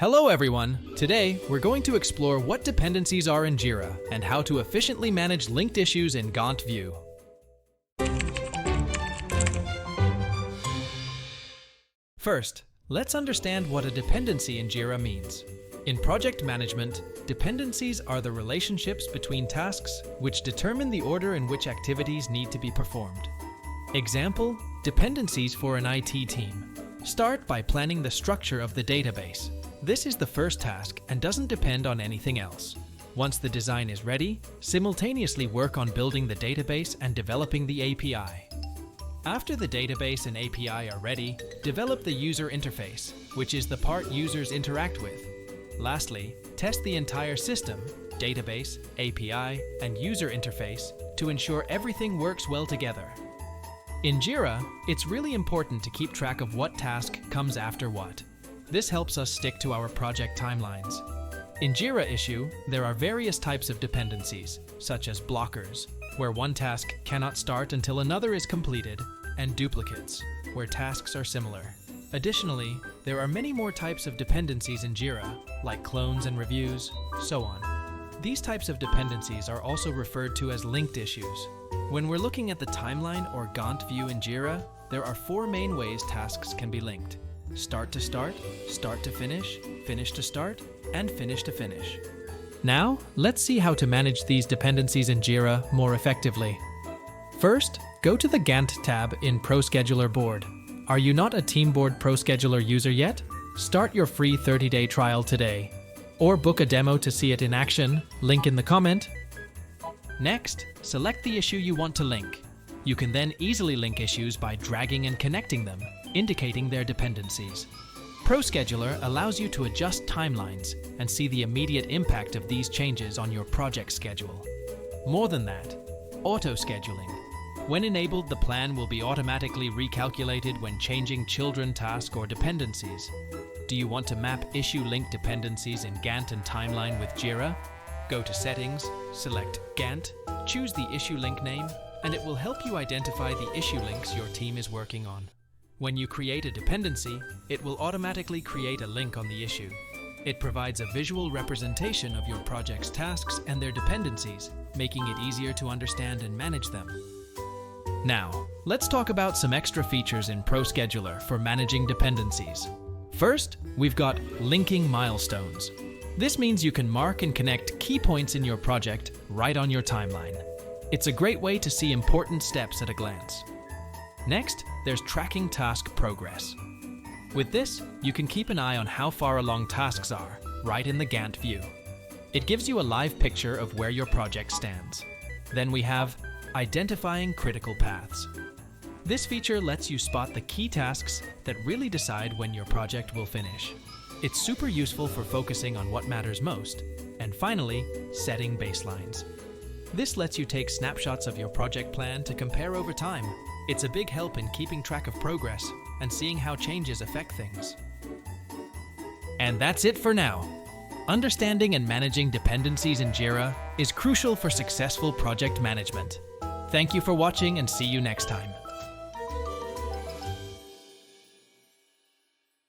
Hello everyone! Today, we're going to explore what dependencies are in Jira and how to efficiently manage linked issues in Gantt View. First, let's understand what a dependency in Jira means. In project management, dependencies are the relationships between tasks which determine the order in which activities need to be performed. Example, dependencies for an IT team. Start by planning the structure of the database. This is the first task and doesn't depend on anything else. Once the design is ready, simultaneously work on building the database and developing the API. After the database and API are ready, develop the user interface, which is the part users interact with. Lastly, test the entire system, database, API, and user interface to ensure everything works well together. In Jira, it's really important to keep track of what task comes after what. This helps us stick to our project timelines. In Jira issue, there are various types of dependencies, such as blockers, where one task cannot start until another is completed, and duplicates, where tasks are similar. Additionally, there are many more types of dependencies in Jira, like clones and reviews, so on. These types of dependencies are also referred to as linked issues. When we're looking at the timeline or Gantt view in Jira, there are four main ways tasks can be linked. Start to start to finish, finish to start, and finish to finish. Now, let's see how to manage these dependencies in Jira more effectively. First, go to the Gantt tab in ProScheduler board. Are you not a Teamboard ProScheduler user yet? Start your free 30-day trial today. Or book a demo to see it in action, link in the comment. Next, select the issue you want to link. You can then easily link issues by dragging and connecting them, indicating their dependencies. ProScheduler allows you to adjust timelines and see the immediate impact of these changes on your project schedule. More than that, auto-scheduling. When enabled, the plan will be automatically recalculated when changing children task or dependencies. Do you want to map issue link dependencies in Gantt and Timeline with Jira? Go to Settings, select Gantt, choose the issue link name, and it will help you identify the issue links your team is working on. When you create a dependency, it will automatically create a link on the issue. It provides a visual representation of your project's tasks and their dependencies, making it easier to understand and manage them. Now, let's talk about some extra features in ProScheduler for managing dependencies. First, we've got linking milestones. This means you can mark and connect key points in your project right on your timeline. It's a great way to see important steps at a glance. Next, there's tracking task progress. With this, you can keep an eye on how far along tasks are, right in the Gantt view. It gives you a live picture of where your project stands. Then we have identifying critical paths. This feature lets you spot the key tasks that really decide when your project will finish. It's super useful for focusing on what matters most. And finally, setting baselines. This lets you take snapshots of your project plan to compare over time. It's a big help in keeping track of progress and seeing how changes affect things. And that's it for now. Understanding and managing dependencies in Jira is crucial for successful project management. Thank you for watching and see you next time.